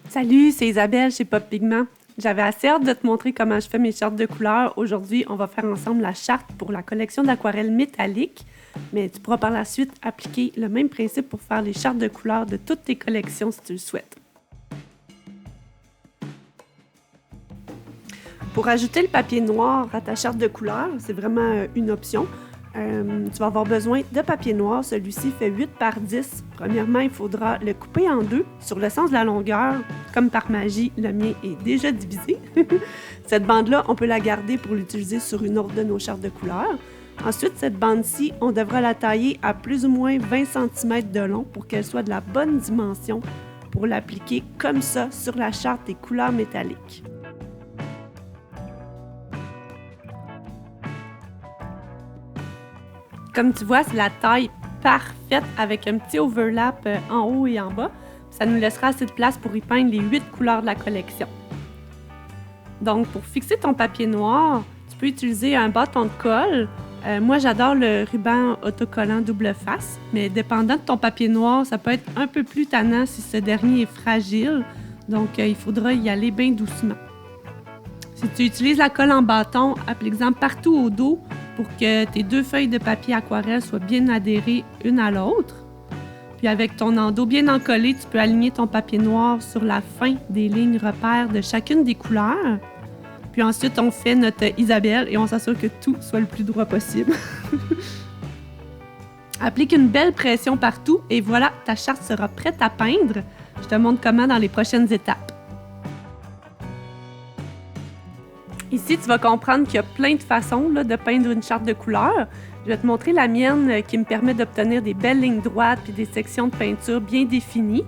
Salut, c'est Isabelle chez Pop Pigment. J'avais assez hâte de te montrer comment je fais mes chartes de couleurs. Aujourd'hui, on va faire ensemble la charte pour la collection d'aquarelles métalliques, mais tu pourras par la suite appliquer le même principe pour faire les chartes de couleurs de toutes tes collections si tu le souhaites. Pour ajouter le papier noir à ta charte de couleurs, c'est vraiment une option. Tu vas avoir besoin de papier noir. Celui-ci fait 8 par 10. Premièrement, il faudra le couper en deux sur le sens de la longueur. Comme par magie, le mien est déjà divisé. Cette bande-là, on peut la garder pour l'utiliser sur une autre de nos chartes de couleurs. Ensuite, cette bande-ci, on devra la tailler à plus ou moins 20 cm de long pour qu'elle soit de la bonne dimension pour l'appliquer comme ça sur la charte des couleurs métalliques. Comme tu vois, c'est la taille parfaite avec un petit overlap en haut et en bas. Ça nous laissera assez de place pour y peindre les 8 couleurs de la collection. Donc, pour fixer ton papier noir, tu peux utiliser un bâton de colle. Moi, j'adore le ruban autocollant double face, mais dépendant de ton papier noir, ça peut être un peu plus tannant si ce dernier est fragile. Donc, il faudra y aller bien doucement. Si tu utilises la colle en bâton, applique-en partout au dos pour que tes deux feuilles de papier aquarelle soient bien adhérées une à l'autre. Puis avec ton endos bien encollé, tu peux aligner ton papier noir sur la fin des lignes repères de chacune des couleurs. Puis ensuite, on fait notre Isabelle et on s'assure que tout soit le plus droit possible. Applique une belle pression partout et voilà, ta charte sera prête à peindre. Je te montre comment dans les prochaines étapes. Ici, tu vas comprendre qu'il y a plein de façons de peindre une charte de couleurs. Je vais te montrer la mienne qui me permet d'obtenir des belles lignes droites et des sections de peinture bien définies.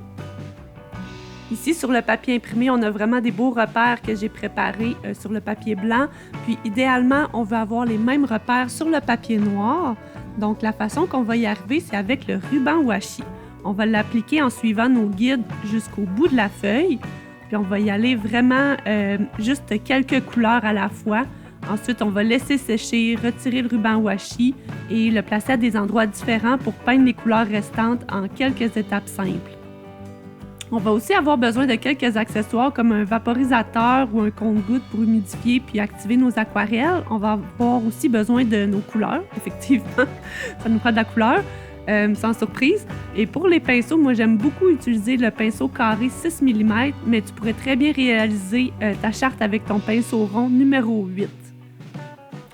Ici, sur le papier imprimé, on a vraiment des beaux repères que j'ai préparés sur le papier blanc. Puis, idéalement, on veut avoir les mêmes repères sur le papier noir. Donc, la façon qu'on va y arriver, c'est avec le ruban washi. On va l'appliquer en suivant nos guides jusqu'au bout de la feuille. Puis on va y aller vraiment juste quelques couleurs à la fois. Ensuite, on va laisser sécher, retirer le ruban washi et le placer à des endroits différents pour peindre les couleurs restantes en quelques étapes simples. On va aussi avoir besoin de quelques accessoires comme un vaporisateur ou un compte-gouttes pour humidifier puis activer nos aquarelles. On va avoir aussi besoin de nos couleurs, effectivement. Ça nous prend de la couleur. Sans surprise. Et pour les pinceaux, moi j'aime beaucoup utiliser le pinceau carré 6 mm, mais tu pourrais très bien réaliser ta charte avec ton pinceau rond numéro 8.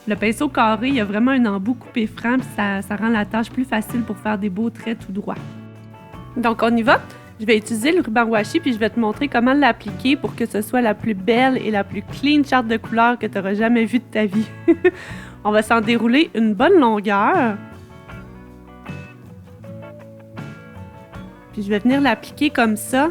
Le pinceau carré, il y a vraiment un embout coupé franc, puis ça rend la tâche plus facile pour faire des beaux traits tout droits. Donc on y va. Je vais utiliser le ruban washi, puis je vais te montrer comment l'appliquer pour que ce soit la plus belle et la plus clean charte de couleurs que tu auras jamais vue de ta vie. On va s'en dérouler une bonne longueur. Puis je vais venir l'appliquer comme ça,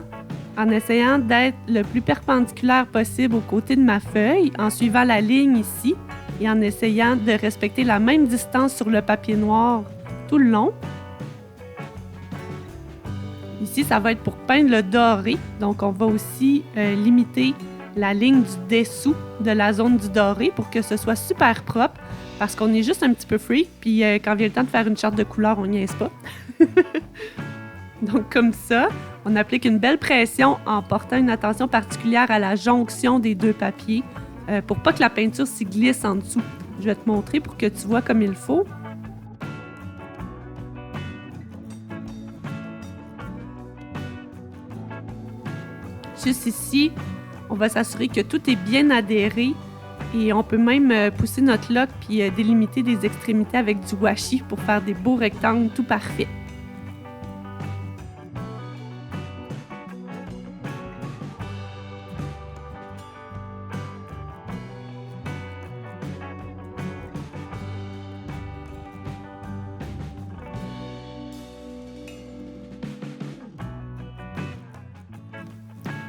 en essayant d'être le plus perpendiculaire possible aux côtés de ma feuille, en suivant la ligne ici et en essayant de respecter la même distance sur le papier noir tout le long. Ici, ça va être pour peindre le doré, donc on va aussi limiter la ligne du dessous de la zone du doré pour que ce soit super propre, parce qu'on est juste un petit peu freak, puis quand vient le temps de faire une charte de couleurs, on n'y est pas. Donc, comme ça, on applique une belle pression en portant une attention particulière à la jonction des deux papiers pour pas que la peinture s'y glisse en dessous. Je vais te montrer pour que tu vois comme il faut. Juste ici, on va s'assurer que tout est bien adhéré et on peut même pousser notre lock puis délimiter des extrémités avec du washi pour faire des beaux rectangles tout parfaits.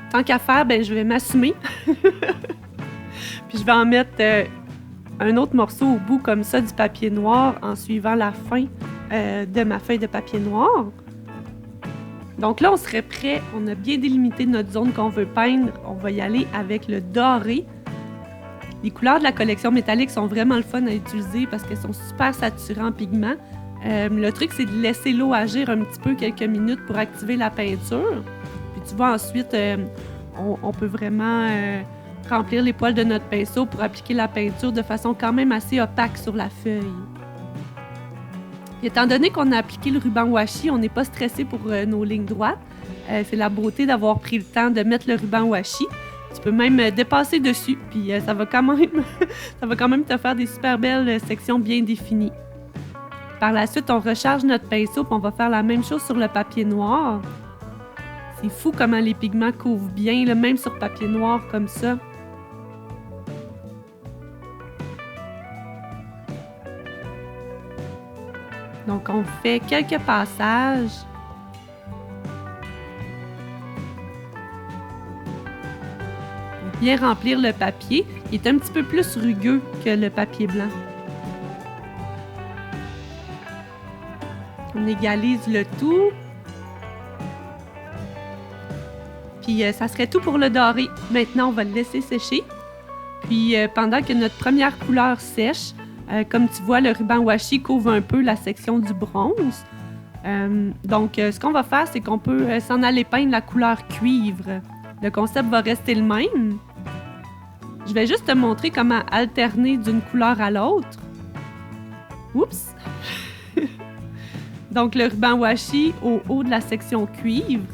Tant qu'à faire, je vais m'assumer. Puis je vais en mettre un autre morceau au bout comme ça du papier noir en suivant la fin de ma feuille de papier noir. Donc là, on serait prêt. On a bien délimité notre zone qu'on veut peindre. On va y aller avec le doré. Les couleurs de la collection métallique sont vraiment le fun à utiliser parce qu'elles sont super saturées en pigments. Le truc, c'est de laisser l'eau agir un petit peu quelques minutes pour activer la peinture. Puis tu vois, ensuite, on peut vraiment remplir les poils de notre pinceau pour appliquer la peinture de façon quand même assez opaque sur la feuille. Étant donné qu'on a appliqué le ruban washi, on n'est pas stressé pour nos lignes droites. C'est la beauté d'avoir pris le temps de mettre le ruban washi. Tu peux même dépasser dessus, puis ça va quand même te faire des super belles sections bien définies. Par la suite, on recharge notre pinceau, puis on va faire la même chose sur le papier noir. C'est fou comment les pigments couvrent bien, là, même sur papier noir comme ça. Donc, on fait quelques passages. Pour bien remplir le papier, il est un petit peu plus rugueux que le papier blanc. On égalise le tout. Puis, ça serait tout pour le doré. Maintenant, on va le laisser sécher. Puis, pendant que notre première couleur sèche, comme tu vois, le ruban washi couvre un peu la section du bronze. Donc, ce qu'on va faire, c'est qu'on peut s'en aller peindre la couleur cuivre. Le concept va rester le même. Je vais juste te montrer comment alterner d'une couleur à l'autre. Oups! Donc, le ruban washi au haut de la section cuivre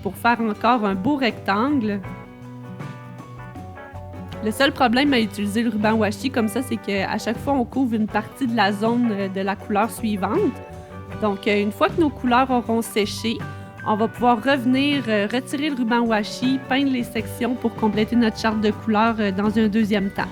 pour faire encore un beau rectangle. Le seul problème à utiliser le ruban washi comme ça, c'est qu'à chaque fois, on couvre une partie de la zone de la couleur suivante. Donc, une fois que nos couleurs auront séché, on va pouvoir revenir retirer le ruban washi, peindre les sections pour compléter notre charte de couleurs dans un deuxième temps.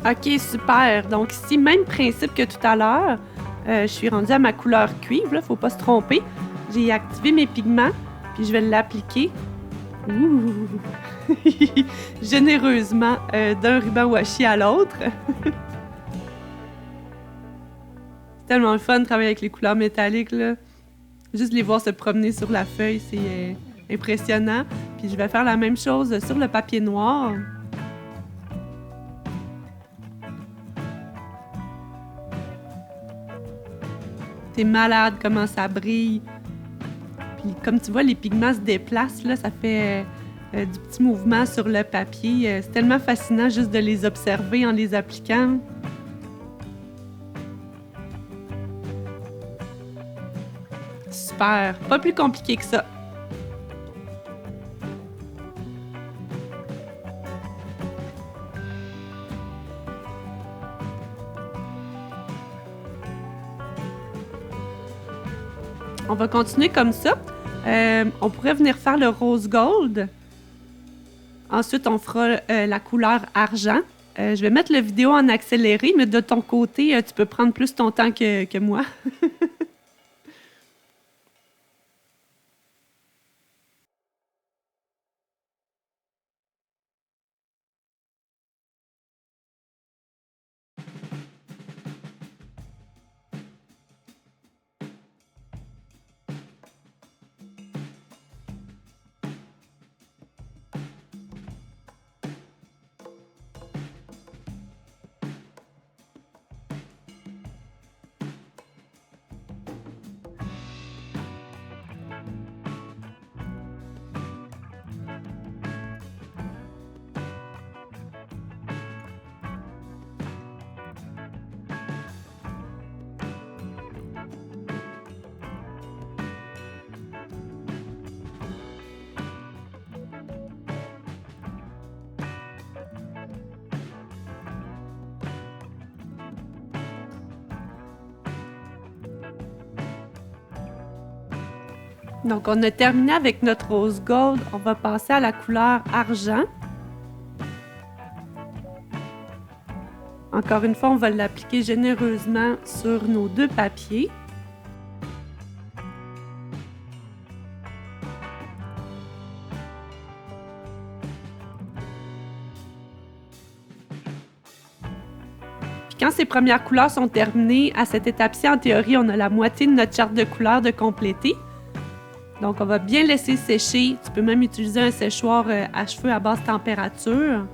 OK, super. Donc ici, même principe que tout à l'heure. Je suis rendue à ma couleur cuivre, là, faut pas se tromper. J'ai activé mes pigments, puis je vais l'appliquer. Ouh! Généreusement d'un ruban washi à l'autre. C'est tellement le fun de travailler avec les couleurs métalliques, là. Juste les voir se promener sur la feuille, c'est impressionnant. Puis je vais faire la même chose sur le papier noir. C'est malade comment ça brille. Puis comme tu vois, les pigments se déplacent, là, ça fait du petit mouvement sur le papier. C'est tellement fascinant juste de les observer en les appliquant. Super! Pas plus compliqué que ça. On va continuer comme ça. On pourrait venir faire le rose gold. Ensuite, on fera la couleur argent. Je vais mettre la vidéo en accéléré, mais de ton côté, tu peux prendre plus ton temps que moi. Donc, on a terminé avec notre rose gold. On va passer à la couleur argent. Encore une fois, on va l'appliquer généreusement sur nos deux papiers. quand ces premières couleurs sont terminées, à cette étape-ci, en théorie, on a la moitié de notre charte de couleurs de compléter. Donc, on va bien laisser sécher. Tu peux même utiliser un séchoir à cheveux à basse température.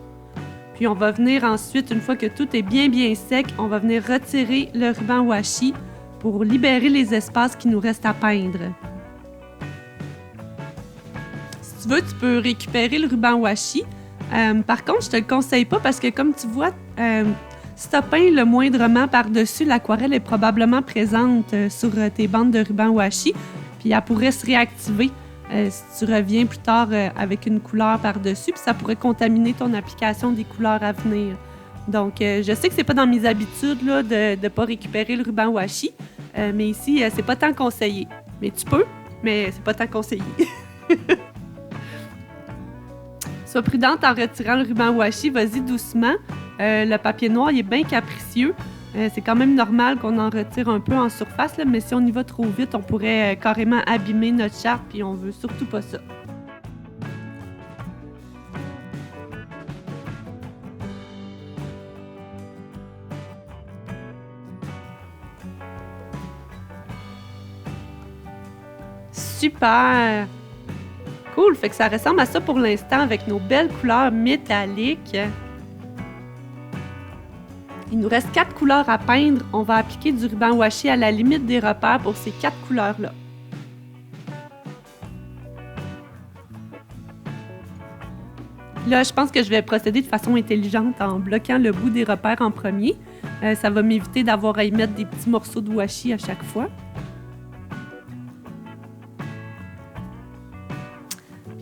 Puis, on va venir ensuite, une fois que tout est bien sec, on va venir retirer le ruban washi pour libérer les espaces qui nous restent à peindre. Si tu veux, tu peux récupérer le ruban washi. Par contre, je te le conseille pas parce que, comme tu vois, si tu as peint le moindrement par-dessus, l'aquarelle est probablement présente sur tes bandes de ruban washi. Puis elle pourrait se réactiver si tu reviens plus tard avec une couleur par-dessus, puis ça pourrait contaminer ton application des couleurs à venir. Donc, je sais que c'est pas dans mes habitudes là, de ne pas récupérer le ruban washi, mais ici, c'est pas tant conseillé. Mais tu peux, mais c'est pas tant conseillé. Sois prudente en retirant le ruban washi, vas-y doucement. Le papier noir, il est bien capricieux. C'est quand même normal qu'on en retire un peu en surface, là, mais si on y va trop vite, on pourrait carrément abîmer notre charte, puis on veut surtout pas ça. Super! Cool! Fait que ça ressemble à ça pour l'instant avec nos belles couleurs métalliques. Il nous reste 4 couleurs à peindre. On va appliquer du ruban washi à la limite des repères pour ces 4 couleurs-là. Là, je pense que je vais procéder de façon intelligente en bloquant le bout des repères en premier. Ça va m'éviter d'avoir à y mettre des petits morceaux de washi à chaque fois.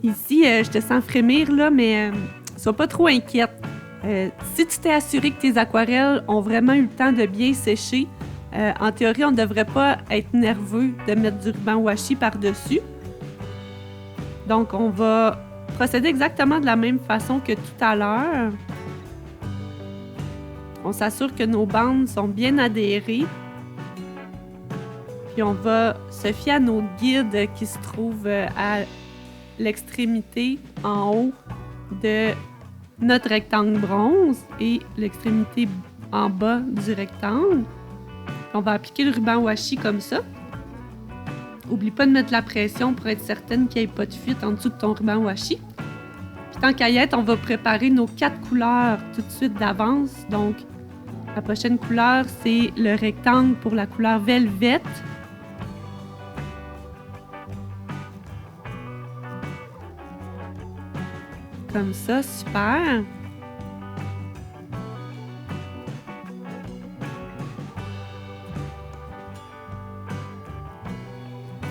Ici, je te sens frémir, là, mais sois pas trop inquiète. Si tu t'es assuré que tes aquarelles ont vraiment eu le temps de bien sécher, en théorie, on ne devrait pas être nerveux de mettre du ruban washi par-dessus. Donc, on va procéder exactement de la même façon que tout à l'heure. On s'assure que nos bandes sont bien adhérées. Puis, on va se fier à nos guides qui se trouvent à l'extrémité en haut de notre rectangle bronze et l'extrémité en bas du rectangle. On va appliquer le ruban washi comme ça. Oublie pas de mettre la pression pour être certaine qu'il n'y ait pas de fuite en dessous de ton ruban washi. Puis tant qu'à y être, on va préparer nos 4 couleurs tout de suite d'avance. Donc, la prochaine couleur, c'est le rectangle pour la couleur Velvet. Comme ça, super.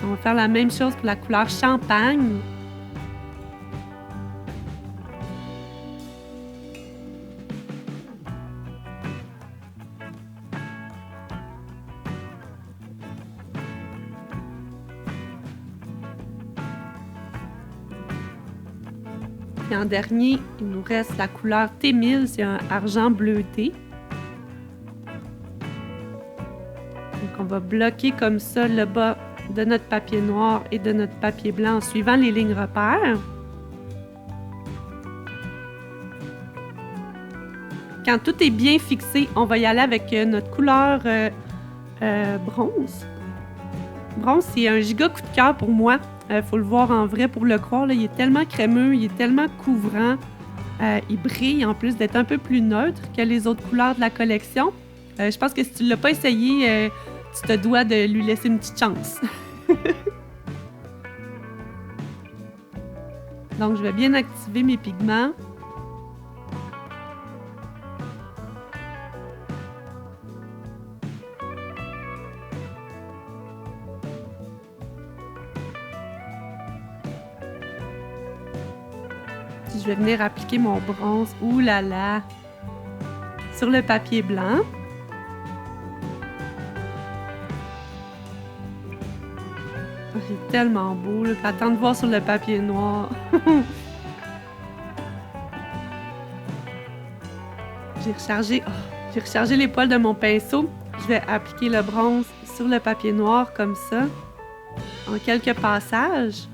On va faire la même chose pour la couleur Champagne. Et en dernier, il nous reste la couleur T1000, c'est un argent bleuté. Donc on va bloquer comme ça le bas de notre papier noir et de notre papier blanc en suivant les lignes repères. Quand tout est bien fixé, on va y aller avec notre couleur bronze. Bronze, c'est un giga coup de cœur pour moi. Faut le voir en vrai pour le croire. Là. Il est tellement crémeux, il est tellement couvrant. Il brille en plus d'être un peu plus neutre que les autres couleurs de la collection. Je pense que si tu ne l'as pas essayé, tu te dois de lui laisser une petite chance. Donc, je vais bien activer mes pigments. Puis je vais venir appliquer mon bronze, ouh là là, sur le papier blanc. Oh, c'est tellement beau, là. Attends de voir sur le papier noir. J'ai rechargé les poils de mon pinceau. Je vais appliquer le bronze sur le papier noir comme ça, en quelques passages.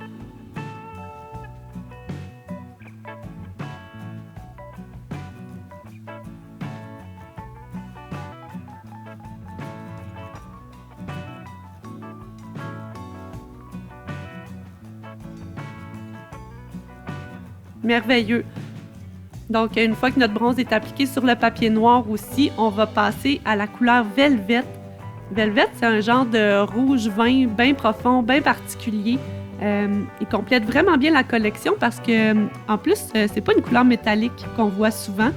Merveilleux! Donc, une fois que notre bronze est appliqué sur le papier noir aussi, on va passer à la couleur Velvet. Velvet, c'est un genre de rouge vin bien profond, bien particulier. Il complète vraiment bien la collection parce que, en plus, c'est pas une couleur métallique qu'on voit souvent.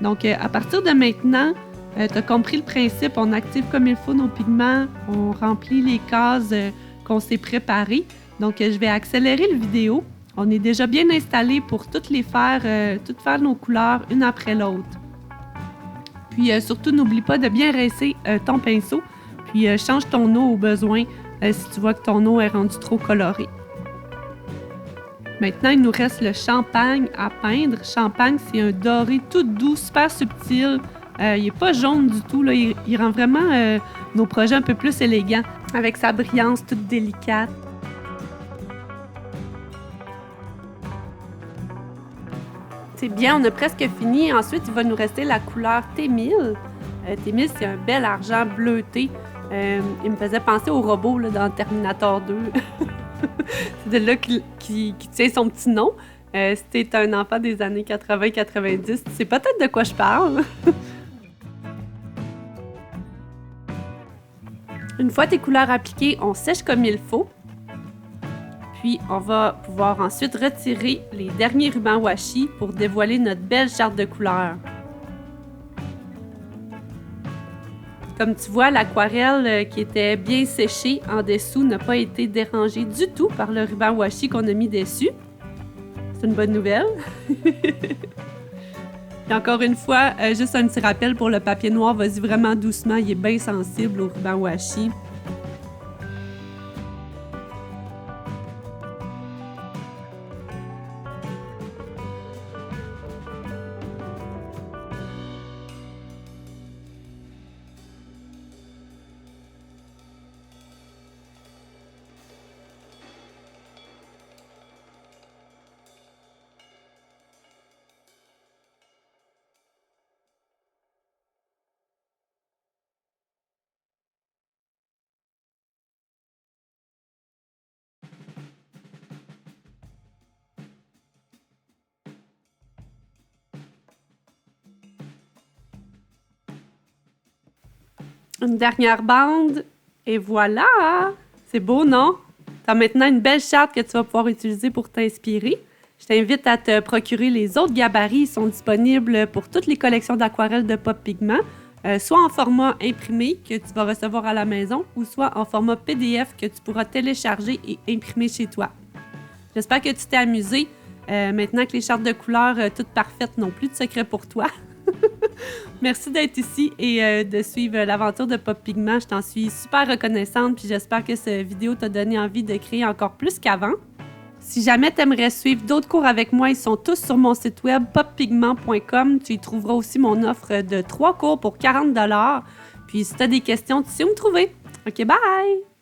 Donc, à partir de maintenant, tu as compris le principe. On active comme il faut nos pigments, on remplit les cases qu'on s'est préparées. Donc, je vais accélérer la vidéo. On est déjà bien installé pour toutes faire nos couleurs une après l'autre. Puis surtout, n'oublie pas de bien rincer ton pinceau. Puis change ton eau au besoin si tu vois que ton eau est rendue trop colorée. Maintenant, il nous reste le champagne à peindre. Champagne, c'est un doré tout doux, super subtil. Il n'est pas jaune du tout. Là. Il rend vraiment nos projets un peu plus élégants avec sa brillance toute délicate. C'est bien, on a presque fini. Ensuite, il va nous rester la couleur T1000. T1000, c'est un bel argent bleuté. Il me faisait penser au robot là, dans Terminator 2. C'est de là qui tient son petit nom. Si t'es un enfant des années 80-90, tu sais peut-être de quoi je parle. Une fois tes couleurs appliquées, on sèche comme il faut. Puis, on va pouvoir ensuite retirer les derniers rubans washi pour dévoiler notre belle charte de couleurs. Comme tu vois, l'aquarelle qui était bien séchée en dessous n'a pas été dérangée du tout par le ruban washi qu'on a mis dessus. C'est une bonne nouvelle. Et encore une fois, juste un petit rappel pour le papier noir, vas-y vraiment doucement, il est bien sensible au ruban washi. Une dernière bande, et voilà! C'est beau, non? Tu as maintenant une belle charte que tu vas pouvoir utiliser pour t'inspirer. Je t'invite à te procurer les autres gabarits. Ils sont disponibles pour toutes les collections d'aquarelles de Pop Pigments, soit en format imprimé que tu vas recevoir à la maison, ou soit en format PDF que tu pourras télécharger et imprimer chez toi. J'espère que tu t'es amusé. Maintenant que les chartes de couleurs toutes parfaites n'ont plus de secret pour toi. Merci d'être ici et de suivre l'aventure de Pop Pigments. Je t'en suis super reconnaissante puis j'espère que cette vidéo t'a donné envie de créer encore plus qu'avant. Si jamais tu aimerais suivre d'autres cours avec moi, ils sont tous sur mon site web poppigment.com. Tu y trouveras aussi mon offre de 3 cours pour 40 $. Puis si tu as des questions, tu sais où me trouver. OK, bye!